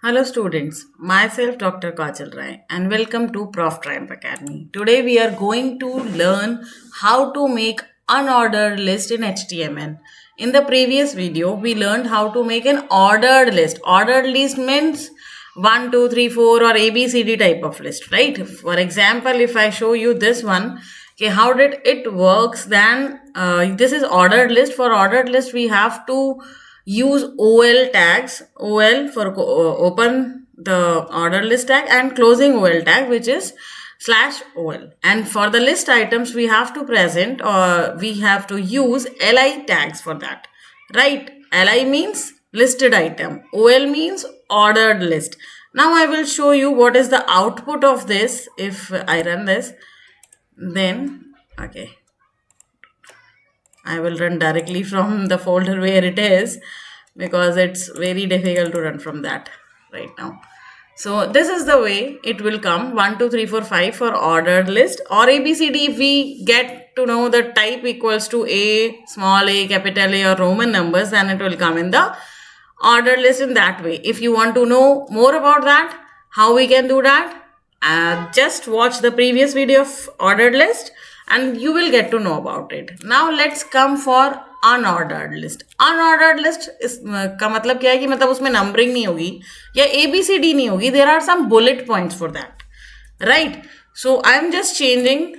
Hello students, myself Dr. Kajal Rai and welcome to Prof Triumph Academy. Today we are going to learn how to make unordered list in HTML. In the previous video, we learned how to make an ordered list. Ordered list means 1, 2, 3, 4 or ABCD type of list, right? For example, if I show you this one, okay, how did it works, then this is ordered list. For ordered list, we have to use OL tags, OL for open the order list tag and closing OL tag, which is /OL. And for the list items, we have to present or we have to use LI tags for that, right? LI means listed item, OL means ordered list. Now I will show you what is the output of this. If I run this, then okay, I will run directly from the folder where it is because it's very difficult to run from that right now. So this is the way it will come 1, 2, 3, 4, 5 for ordered list, or ABCD if we get to know the type equals to A, small a, capital A or Roman numbers, then it will come in the ordered list in that way. If you want to know more about that, how we can do that, just watch the previous video of ordered list and you will get to know about it. Now let's come for unordered list. Unordered list का मतलब क्या है कि मतलब उसमें numbering नहीं होगी या ABCD नहीं होगी. There are some bullet points for that, right? So I am just changing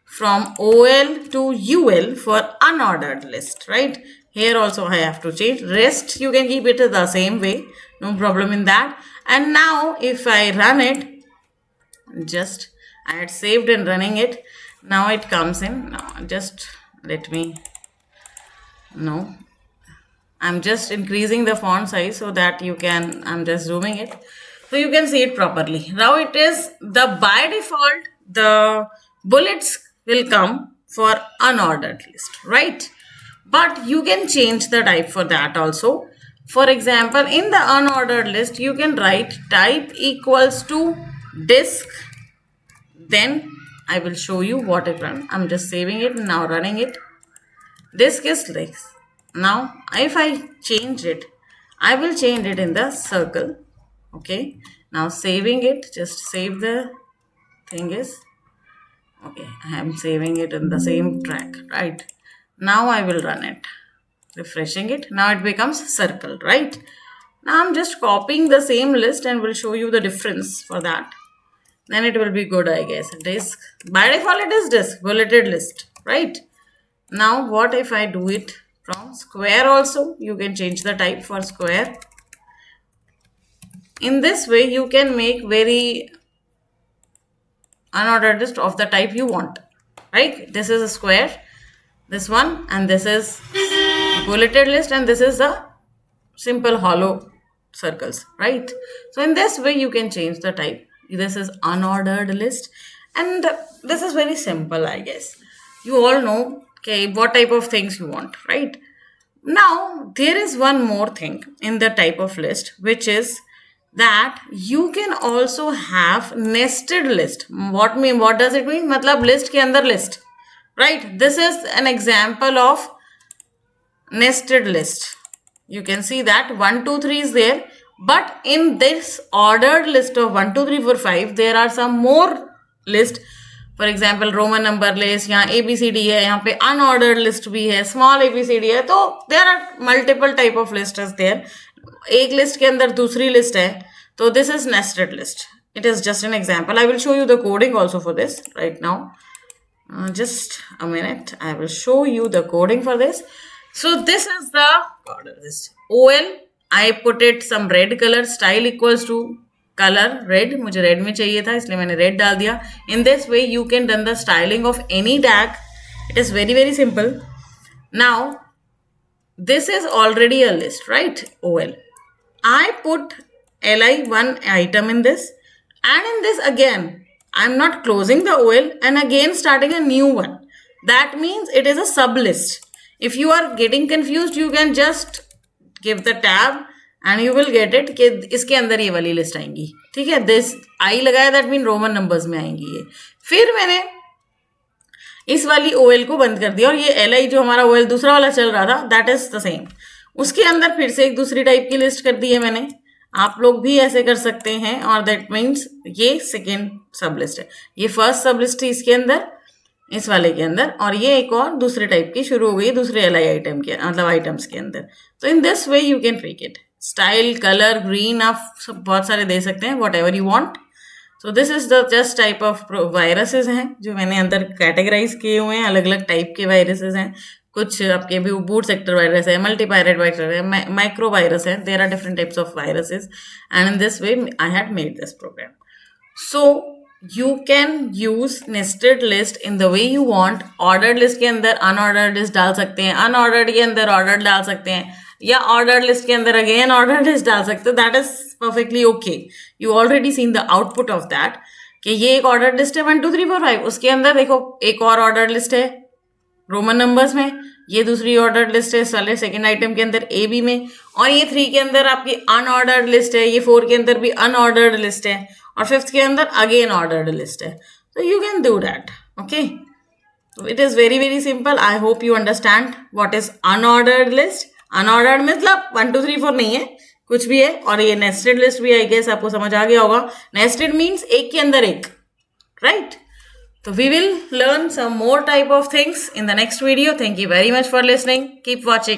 from OL to UL for unordered list, right? Here also I have to change. Rest you can keep it the same way, no problem in that. And now if I run it, just I had saved and running it. Now it comes in. Now just let me no. I'm just increasing the font size so that you can, I'm just zooming it so you can see it properly. Now it is the by default the bullets will come for unordered list, right? But you can change the type for that also. For example, in the unordered list, you can write type equals to disk. Then I will show you what it runs. I'm just saving it and now running it. Disk is this. Now, if I change it, I will change it in the circle. Okay. Now saving it, just save the thing is. Okay, I am saving it in the same track, right? Now I will run it, refreshing it. Now it becomes circle, right? Now I'm just copying the same list and will show you the difference for that. Then it will be good, I guess. Disk, by default it is disk, bulleted list, right? Now what if I do it from square also? You can change the type for square. In this way you can make very unordered list of the type you want, right? This is a square, this one, and this is bulleted list, and this is a simple hollow circles, right? So in this way you can change the type. This is unordered list, and this is very simple, I guess. You all know, okay, what type of things you want, right? Now there is one more thing in the type of list, which is that you can also have nested list. What does it mean? मतलब list के अंदर list, right? This is an example of nested list. You can see that 1, 2, 3 is there, but in this ordered list of 1, 2, 3, 4, 5 there are some more list. For example, Roman number list, यहाँ ABCD है, यहाँ पे unordered list भी है, small ABCD है, तो there are multiple type of lists there. एक list के अंदर दूसरी list है, तो this is nested list. It is just an example. I will show you the coding also for this right now. Just a minute. I will show you the coding for this. So this is the order list. OL, I put it some red color. Style equals to color red. मुझे red में चाहिए था, इसलिए मैंने red डाल दिया. In this way, you can done the styling of any tag. It is very, very simple. Now, this is already a list, right? OL. I put LI one item in this, and in this again, I'm not closing the OL and again starting a new one. That means it is a sub list. If you are getting confused, you can just give the tab and you will get it कि इसके अंदर ये वाली list आएंगी, ठीक है? This I लगाया, that mean Roman numbers में आएंगी ये. फिर मैंने इस वाली OL को बंद कर दिया और ये LI जो हमारा OL दूसरा वाला चल रहा था, दैट इज द सेम. उसके अंदर फिर से एक दूसरी टाइप की लिस्ट कर दी है मैंने. आप लोग भी ऐसे कर सकते हैं, और दैट मीन्स ये सेकेंड सब लिस्ट है, ये फर्स्ट सब लिस्ट है इसके अंदर, इस वाले के अंदर, और ये एक और दूसरे टाइप की शुरू हो गई दूसरे एल आई आइटम के मतलब आइटम्स के अंदर. तो इन this way you can trick it. Style, colour, green आप बहुत सारे दे सकते हैं, what ever you want. So this is the just type of viruses हैं जो मैंने अंदर कैटेगराइज किए हुए हैं. अलग अलग टाइप के वायरसेस हैं. कुछ आपके भी बूट सेक्टर वायरस है, मल्टीपायरेट वायरस है, माइक्रो वायरस है. There are different types of viruses, and in this way I had made this program. So you can use nested list in the way you want. ordered list के अंदर unordered list डाल सकते हैं, unordered के अंदर ordered डाल सकते हैं, या ordered list के अंदर again ordered list डाल सकते हो. that is perfectly okay. you already seen the output of that कि ये एक ordered list है 1 2 3 4 5. उसके अंदर देखो एक और ordered list है रोमन नंबर्स में, ये दूसरी ऑर्डर्ड लिस्ट है साले सेकेंड आइटम के अंदर ए बी में, और ये 3 के अंदर आपकी अनऑर्डर्ड लिस्ट है, ये 4 के अंदर भी अनऑर्डर्ड लिस्ट है, और 5th के अंदर अगेन ऑर्डर्ड लिस्ट है. तो you can do that. Okay, it is very very simple. I hope you understand what is unordered list. Unordered मतलब 1 2 3 4 नहीं है, कुछ भी है. और ये नेस्टेड लिस्ट भी आई गेस आपको समझ आ गया होगा. नेस्टेड मीन्स एक के अंदर एक, right? So we will learn some more type of things in the next video. Thank you very much for listening. Keep watching.